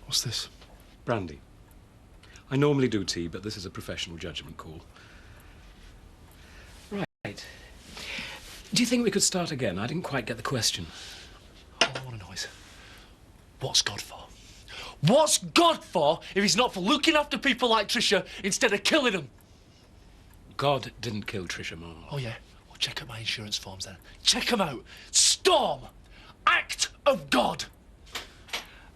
What's this? Brandy. I normally do tea, but this is a professional judgment call. Right. Do you think we could start again? I didn't quite get the question. All I want to know is, what's God for? What's God for if he's not for looking after people like Tricia instead of killing them? God didn't kill Tricia Marlowe. Oh, yeah? Well, check out my insurance forms then. Check them out. Storm! Act of God!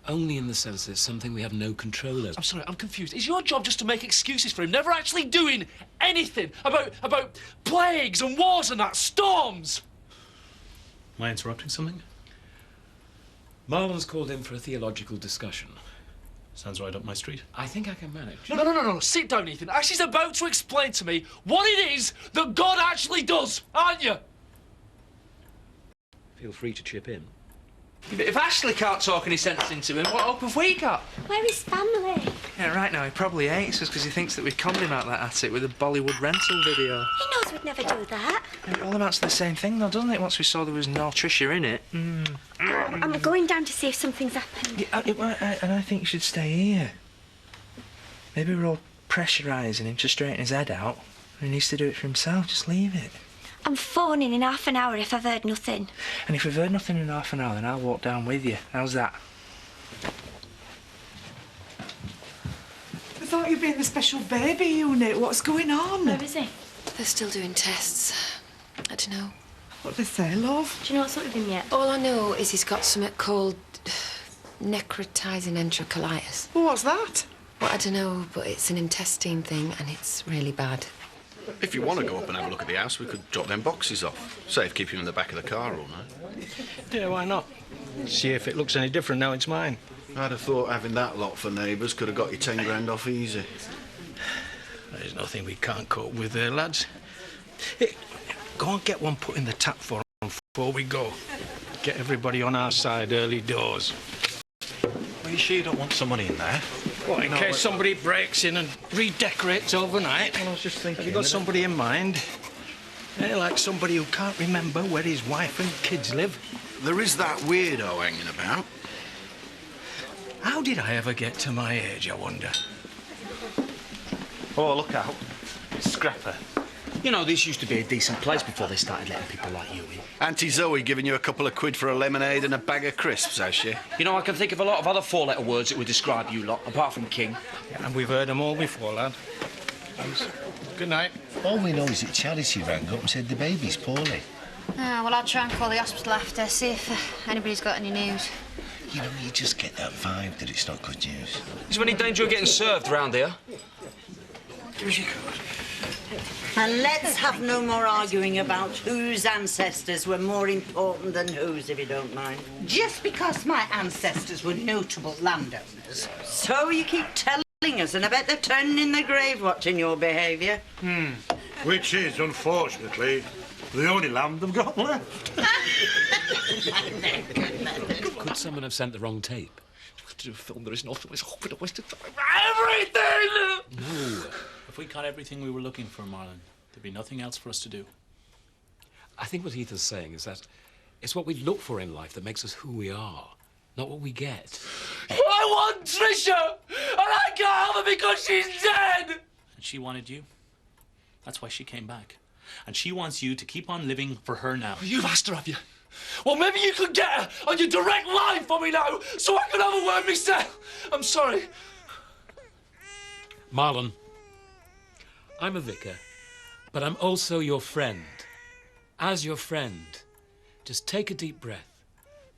Only in the sense that it's something we have no control over. I'm sorry, I'm confused. Is your job just to make excuses for him, never actually doing anything about plagues and wars and that, storms? Am I interrupting something? Marlon's called in for a theological discussion. Sounds right up my street. I think I can manage. No. Sit down, Ethan. Ashley's about to explain to me what it is that God actually does, aren't you? Feel free to chip in. If Ashley can't talk any sense into him, what hope have we got? Where is family? Yeah, right now he probably hates us because he thinks that we conned him out that attic with a Bollywood rental video. He knows we'd never do that. It all amounts to the same thing, though, doesn't it? Once we saw there was no Tricia in it. I'm going down to see if something's happened. Yeah, and I think you should stay here. Maybe we're all pressurising him to straighten his head out. He needs to do it for himself. Just leave it. I'm phoning in half an hour if I've heard nothing. And if we've heard nothing in half an hour, then I'll walk down with you. How's that? I thought you'd be in the special baby unit. What's going on? Where is he? They're still doing tests. I don't know. What did they say, love? Do you know what's up with him yet? All I know is he's got something called necrotizing enterocolitis. Well, what's that? Well, I don't know, but it's an intestine thing and it's really bad. If you want to go up and have a look at the house, we could drop them boxes off. Save keeping them in the back of the car all night. Yeah, why not? See if it looks any different now it's mine. I'd have thought having that lot for neighbours could have got you 10 grand off easy. There's nothing we can't cope with there, lads. Hey, go and get one put in the tap for them before we go. Get everybody on our side early doors. Are you sure you don't want somebody in there? What, in case somebody breaks in and redecorates overnight? Well, I was just thinking... Have you got somebody in mind? Yeah, like somebody who can't remember where his wife and kids live? There is that weirdo hanging about. How did I ever get to my age, I wonder? Oh, look out. Scrapper. You know, this used to be a decent place before they started letting people like you in. Auntie Zoe giving you a couple of quid for a lemonade and a bag of crisps, has she? You know, I can think of a lot of other four-letter words that would describe you lot, apart from king. Yeah, and we've heard them all before, lad. Good night. All we know is that Charity rang up and said the baby's poorly. Ah, well, I'll try and call the hospital after, see if anybody's got any news. You know, you just get that vibe that it's not good news. Is there any danger of getting served round here? And let's have no more arguing about whose ancestors were more important than whose, if you don't mind. Just because my ancestors were notable landowners. So you keep telling us, and I bet they're turning in their grave watching your behaviour. Which is, unfortunately, the only land they've got left. Could someone have sent the wrong tape? To do a film there is nothing. It's a waste of time. Everything! No. If we got everything we were looking for, Marlon, there'd be nothing else for us to do. I think what Ethan's saying is that it's what we look for in life that makes us who we are, not what we get. I want Tricia! And I can't have her because she's dead! And she wanted you. That's why she came back. And she wants you to keep on living for her now. You've asked her, have you? Well, maybe you could get her on your direct line for me now, so I can have a word myself. I'm sorry. Marlon, I'm a vicar, but I'm also your friend. As your friend, just take a deep breath,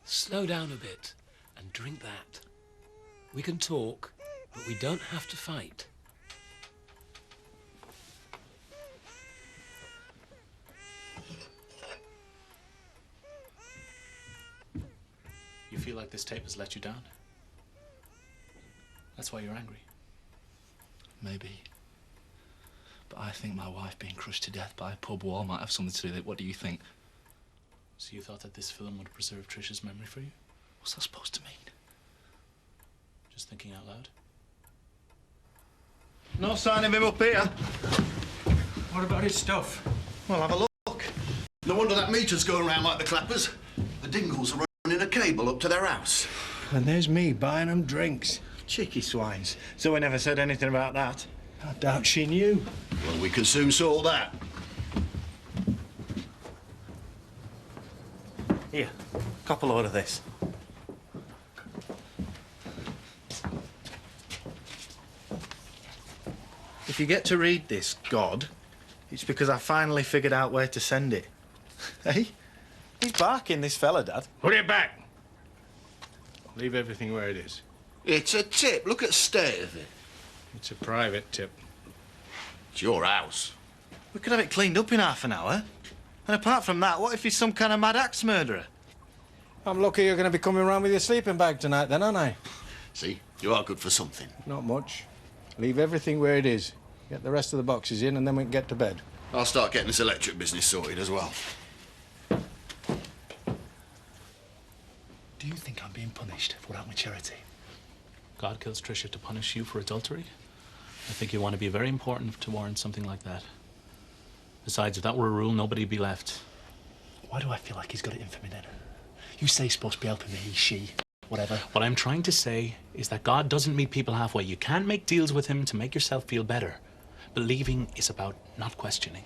slow down a bit, and drink that. We can talk, but we don't have to fight. You feel like this tape has let you down? That's why you're angry. Maybe. But I think my wife being crushed to death by a pub wall might have something to do with it. What do you think? So you thought that this film would preserve Tricia's memory for you? What's that supposed to mean? Just thinking out loud. No sign of him up here. What about his stuff? Well, have a look. No wonder that meter's going round like the clappers. The Dingles are running a cable up to their house. And there's me buying them drinks. Cheeky swines. Zoe never said anything about that. I doubt she knew. Well, we can soon sort that. Here, cop a load of this. If you get to read this, God, it's because I finally figured out where to send it. Hey? He's barking, this fella, Dad. Put it back. Leave everything where it is. It's a tip. Look at the state of it. It's a private tip. It's your house. We could have it cleaned up in half an hour. And apart from that, what if he's some kind of mad axe murderer? I'm lucky you're going to be coming round with your sleeping bag tonight, then, aren't I? See, you are good for something. Not much. Leave everything where it is. Get the rest of the boxes in, and then we can get to bed. I'll start getting this electric business sorted as well. Do you think I'm being punished for out my charity? God kills Tricia to punish you for adultery? I think you want to be very important to warrant something like that. Besides, if that were a rule, nobody'd be left. Why do I feel like he's got it in for me then? You say he's supposed to be helping me, he, she, whatever. What I'm trying to say is that God doesn't meet people halfway. You can't make deals with him to make yourself feel better. Believing is about not questioning.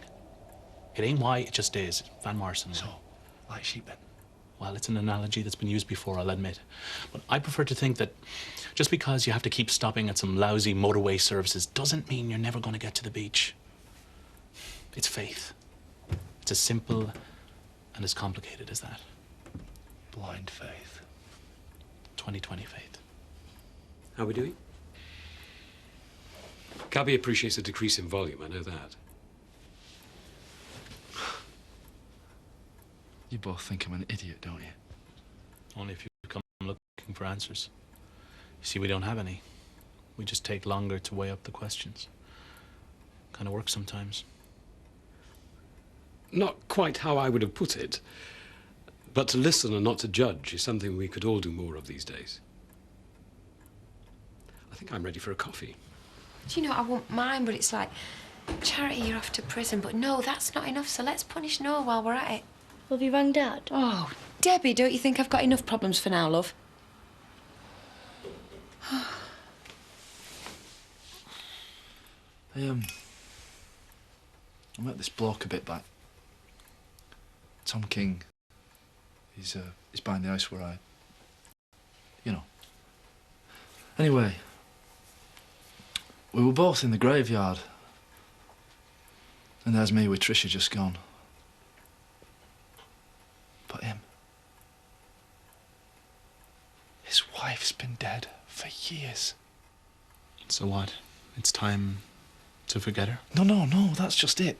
It ain't why, it just is. Van Morrison. So, like sheep then? Well, it's an analogy that's been used before, I'll admit. But I prefer to think that just because you have to keep stopping at some lousy motorway services doesn't mean you're never going to get to the beach. It's faith. It's as simple and as complicated as that. Blind faith. 20/20 faith. How are we doing? Cabby appreciates a decrease in volume, I know that. You both think I'm an idiot, don't you? Only if you come looking for answers. You see, we don't have any. We just take longer to weigh up the questions. Kind of works sometimes. Not quite how I would have put it, but to listen and not to judge is something we could all do more of these days. I think I'm ready for a coffee. Do you know, I won't mind, but it's like, Charity, you're off to prison, but no, that's not enough, so let's punish Noah while we're at it. Will you rang Dad? Oh, Debbie, don't you think I've got enough problems for now, love? I met this bloke a bit back. Tom King. He's buying the house where I... You know. Anyway, we were both in the graveyard. And there's me with Tricia just gone. But him... His wife's been dead for years. So what? It's time to forget her? No, that's just it.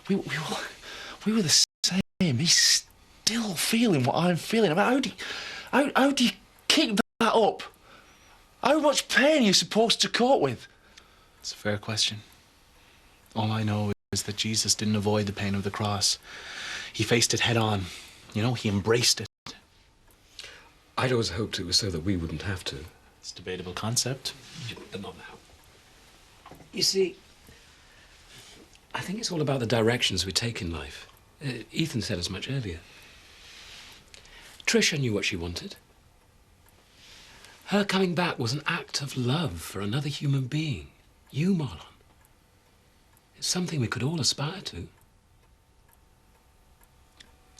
We were the same. He's still feeling what I'm feeling. I mean, how do you keep that up? How much pain are you supposed to cope with? It's a fair question. All I know is that Jesus didn't avoid the pain of the cross. He faced it head on. You know, he embraced it. I'd always hoped it was so that we wouldn't have to. It's a debatable concept. But not now. You see, I think it's all about the directions we take in life. Ethan said as much earlier. Tricia knew what she wanted. Her coming back was an act of love for another human being. You, Marlon. It's something we could all aspire to.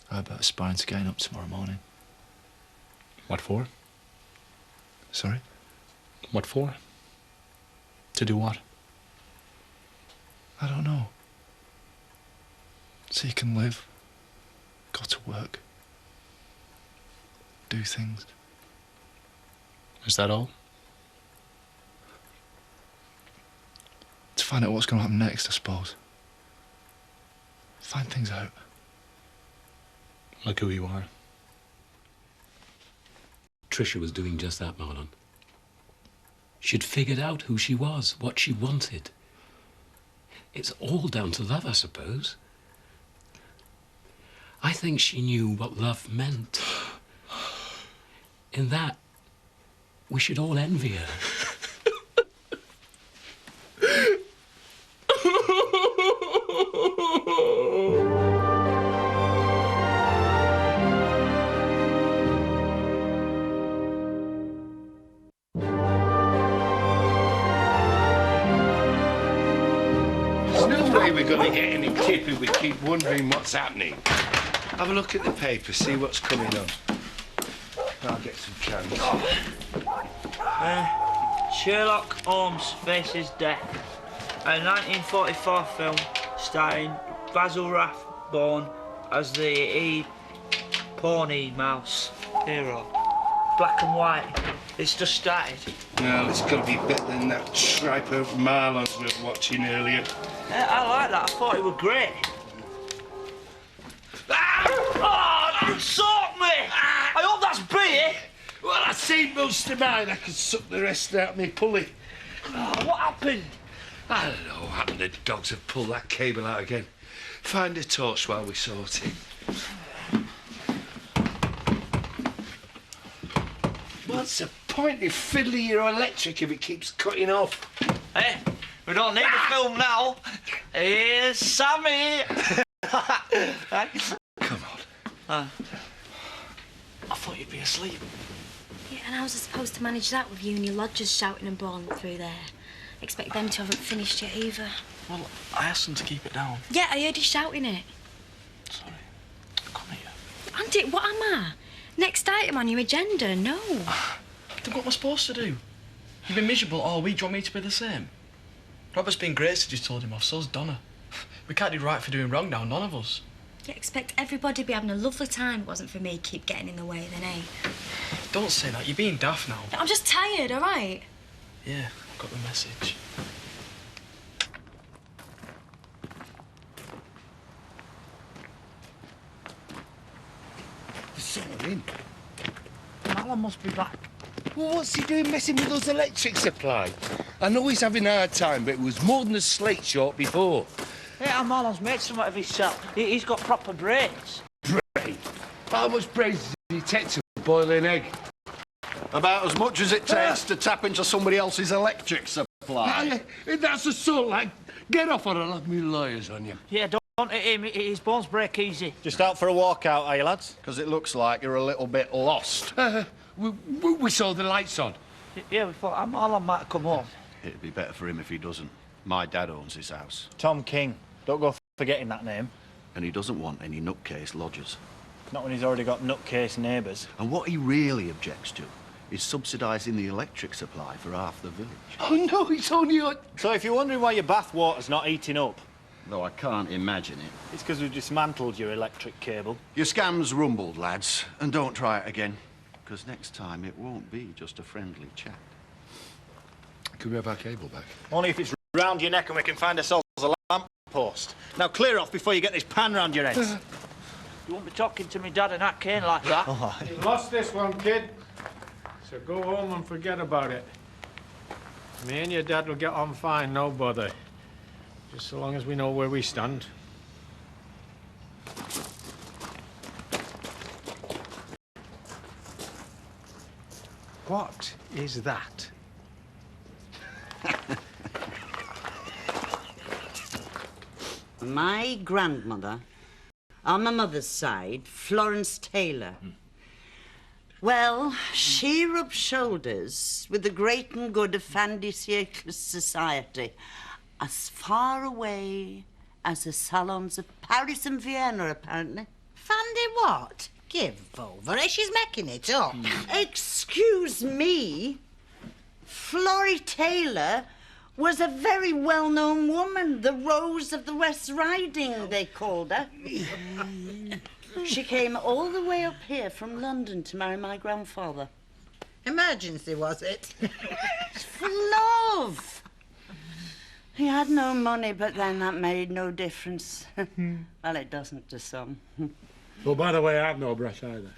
How about aspiring to getting up tomorrow morning? What for? Sorry? What for? To do what? I don't know. So you can live, go to work, do things. Is that all? To find out what's going to happen next, I suppose. Find things out. Like who you are. Tricia was doing just that, Marlon. She'd figured out who she was, what she wanted. It's all down to love, I suppose. I think she knew what love meant. In that, we should all envy her. think we're going to get any tip if we keep wondering what's happening. Have a look at the paper, see what's coming on. I'll get some cans. Sherlock Holmes Faces Death, a 1944 film starring Basil Rathbone as the Pony Mouse hero. Black and white. It's just started. Well, it's got to be better than that tripe of Marlons we were watching earlier. Yeah, I like that. I thought it was great. Ah! Oh, you soaked me! I hope that's beer. Well, I seen most of mine. I could suck the rest out of me pulley. Oh, what happened? I don't know what happened. The dogs have pulled that cable out again. Find a torch while we sort it. What's the point in fiddling your electric if it keeps cutting off? Hey, we don't need a film now. Here's Sammy. Come on. I thought you'd be asleep. Yeah, and how's I supposed to manage that with you and your lodgers shouting and bawling through there? Expect them to haven't finished yet either. Well, I asked them to keep it down. Yeah, I heard you shouting it. Sorry. Come here. Auntie, what am I? Next item on your agenda, no. Then what am I supposed to do? You've been miserable all week. Do you want me to be the same? Robert's been great since you told him off, so's Donna. We can't do right for doing wrong now, none of us. You expect everybody to be having a lovely time. It wasn't for me keep getting in the way then, eh? Don't say that. You're being daft now. I'm just tired, all right? Yeah, got the message. There's someone in. Alan must be back. Well, what's he doing messing with us electric supply? I know he's having a hard time, but it was more than a slate short before. Yeah, Alan's made something of himself. He's got proper brains. Brain? How much brains does it take to boil an egg? About as much as it takes to tap into somebody else's electric supply. That's assault, like, get off or I'll have me lawyers on you. Yeah, don't hit him. His bones break easy. Just out for a walk out, are you, lads? Because it looks like you're a little bit lost. We saw the lights on. Yeah, we thought Alan might come home. It'd be better for him if he doesn't. My dad owns his house. Tom King. Don't go forgetting that name. And he doesn't want any nutcase lodgers. Not when he's already got nutcase neighbours. And what he really objects to is subsidising the electric supply for half the village. Oh, no, it's only... So if you're wondering why your bath water's not heating up... Though I can't imagine it. It's because we've dismantled your electric cable. Your scam's rumbled, lads. And don't try it again. Because next time it won't be just a friendly chat. Can we have our cable back? Only if it's round your neck and we can find ourselves a lamp post. Now clear off before you get this pan round your head. You won't be talking to me dad and that cane like that. Oh. You lost this one, kid. So go home and forget about it. Me and your dad will get on fine, no bother. Just so long as we know where we stand. What is that? My grandmother, on my mother's side, Florence Taylor. Well, she rubbed shoulders with the great and good of fin de siècle society, as far away as the salons of Paris and Vienna, apparently. Fandy what? Give over, eh? She's making it up. Excuse me. Florrie Taylor was a very well-known woman. The Rose of the West Riding, they called her. She came all the way up here from London to marry my grandfather. Emergency, was it? For love. He had no money, but then that made no difference. Well, it doesn't to some. Oh, by the way, I have no brush either.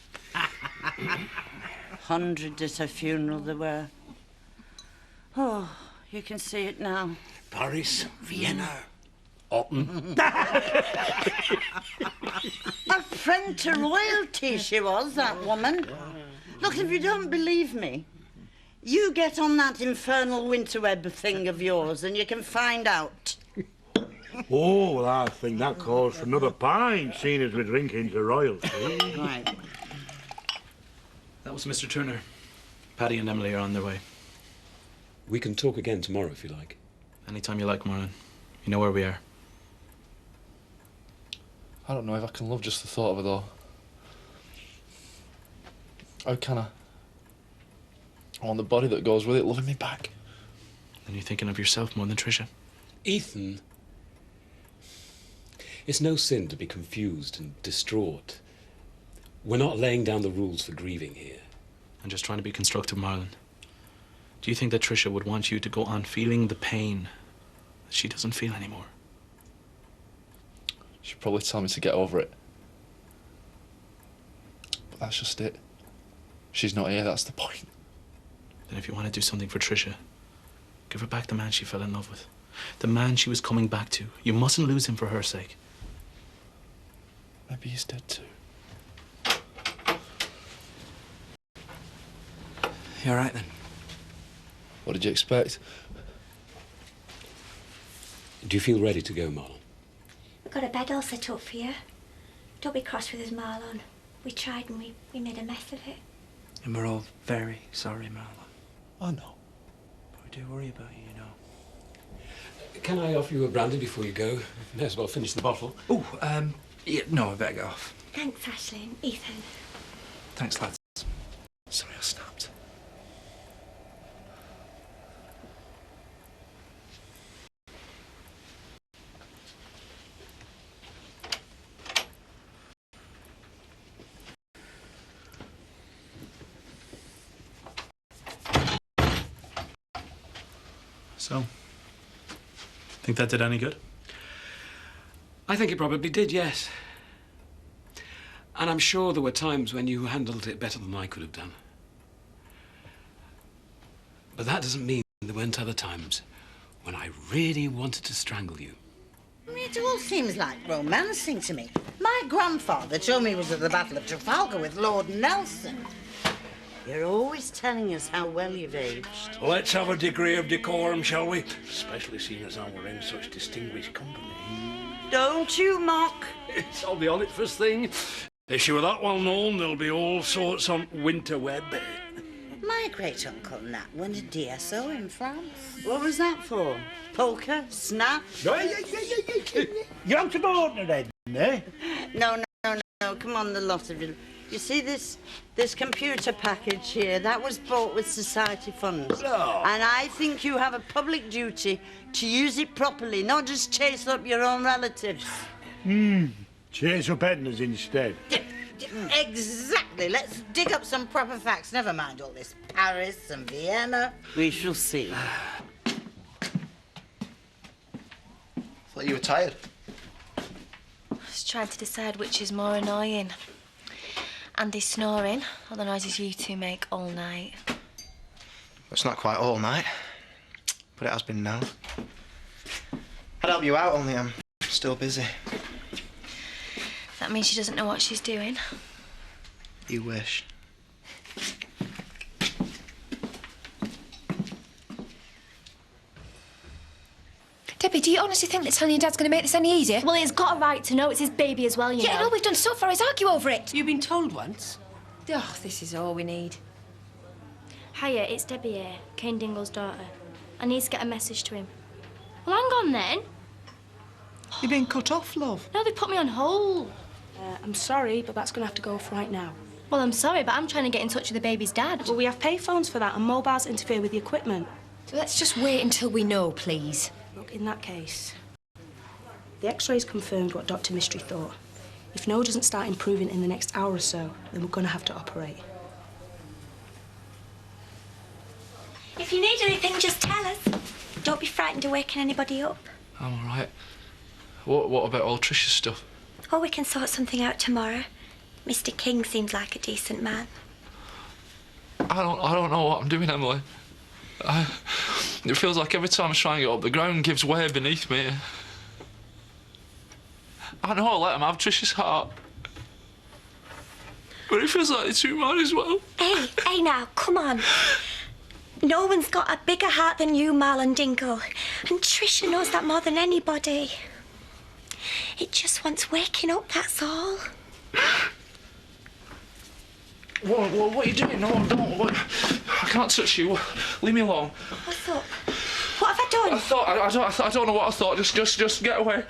100 at her funeral there were. Oh, you can see it now. Paris, Vienna, Otten. A friend to royalty she was, that woman. Look, if you don't believe me, you get on that infernal winterweb thing of yours and you can find out. Oh, well, I think that calls for another pint, seeing as we're drinking to royalty. Right. That was Mr. Turner. Paddy and Emily are on their way. We can talk again tomorrow if you like. Anytime you like, Marlon. You know where we are. I don't know if I can love just the thought of her, though. How can I? I want the body that goes with it loving me back. Then you're thinking of yourself more than Tricia. Ethan, it's no sin to be confused and distraught. We're not laying down the rules for grieving here. I'm just trying to be constructive, Marlon. Do you think that Tricia would want you to go on feeling the pain that she doesn't feel anymore? She'd probably tell me to get over it. But that's just it. She's not here, that's the point. Then if you want to do something for Tricia, give her back the man she fell in love with. The man she was coming back to. You mustn't lose him for her sake. Maybe he's dead too. You all right then? What did you expect? Do you feel ready to go, Marlon? We've got a bed all set up for you. Don't be cross with us, Marlon. We tried and we made a mess of it. And we're all very sorry, Marlon. I know. But we do worry about you, you know. Can I offer you a brandy before you go? May as well finish the bottle. Oh, yeah, no, I better get off. Thanks, Ashley and Ethan. Thanks, lads. Sorry, I snapped. So, think that did any good? I think it probably did, yes. And I'm sure there were times when you handled it better than I could have done. But that doesn't mean there weren't other times when I really wanted to strangle you. It all seems like romancing to me. My grandfather told me he was at the Battle of Trafalgar with Lord Nelson. You're always telling us how well you've aged. Let's have a degree of decorum, shall we? Especially seeing as how we're in such distinguished company. Don't you mock. It's all the honest first thing. If she were that well known, there'll be all sorts on winter web. My great-uncle Nat won a DSO in France. What was that for? Polka? Snap? You're out of order then, eh? No, come on, the lot of you. You see this computer package here? That was bought with society funds. No. And I think you have a public duty to use it properly, not just chase up your own relatives. Chase up Edna's instead. Exactly. Let's dig up some proper facts. Never mind all this Paris and Vienna. We shall see. Thought you were tired. I was trying to decide which is more annoying. Andy snoring, or the noises you two make all night. It's not quite all night, but it has been now. I'd help you out, only I'm still busy. That means she doesn't know what she's doing. You wish. Debbie, do you honestly think that telling your dad's going to make this any easier? Well, he's got a right to know. It's his baby as well, you know. Yeah, and all we've done so far is argue over it. You've been told once? Oh, this is all we need. Hiya, it's Debbie here, Kane Dingle's daughter. I need to get a message to him. Well, hang on then. You've been cut off, love. No, they put me on hold. I'm sorry, but that's going to have to go off right now. Well, I'm sorry, but I'm trying to get in touch with the baby's dad. Well, we have payphones for that, and mobiles interfere with the equipment. So let's just wait until we know, please. Look, in that case, the X-rays confirmed what Dr. Mystery thought. If Noah doesn't start improving in the next hour or so, then we're going to have to operate. If you need anything, just tell us. Don't be frightened of waking anybody up. I'm all right. What about all Tricia's stuff? Oh, we can sort something out tomorrow. Mr. King seems like a decent man. I don't know what I'm doing, Emily. It feels like every time I try and get up, the ground gives way beneath me. I know I let him have Tricia's heart. But it feels like they took mine as well. Hey now, come on. No one's got a bigger heart than you, Marlon Dingle. And Tricia knows that more than anybody. It just wants waking up, that's all. What are you doing? No, don't. What? I can't touch you. Leave me alone. What's up? What have I done? I don't know what I thought. Just get away.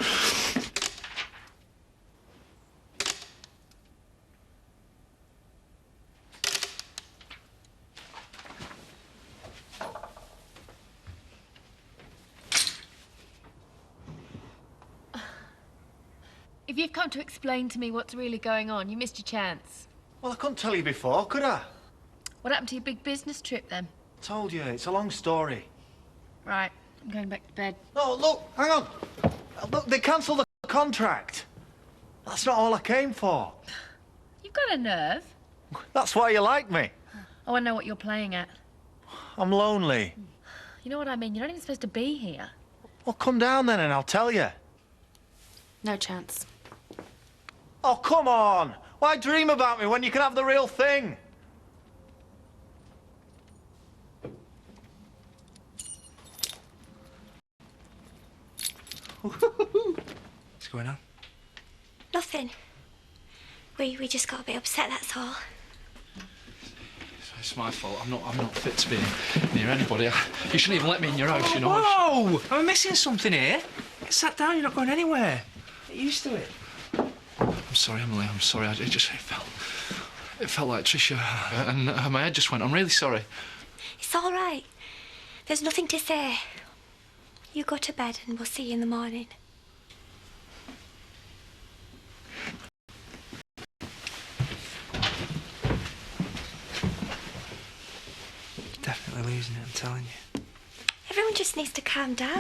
If you've come to explain to me what's really going on, you missed your chance. Well, I couldn't tell you before, could I? What happened to your big business trip, then? Told you, it's a long story. Right, I'm going back to bed. No, look, hang on. Look, they cancelled the contract. That's not all I came for. You've got a nerve. That's why you like me. I want to know what you're playing at. I'm lonely. You know what I mean? You're not even supposed to be here. Well, come down then and I'll tell you. No chance. Oh, come on. Why dream about me when you can have the real thing? What's going on? Nothing. We just got a bit upset, that's all. It's my fault. I'm not fit to be near anybody. You shouldn't even let me in your house, you know. Whoa! Am I missing something here? Get sat down, you're not going anywhere. Get used to it. I'm sorry, Emily. I'm sorry. It felt like Tricia, and my head just went. I'm really sorry. It's all right. There's nothing to say. You go to bed and we'll see you in the morning. Definitely losing it, I'm telling you. Everyone just needs to calm down.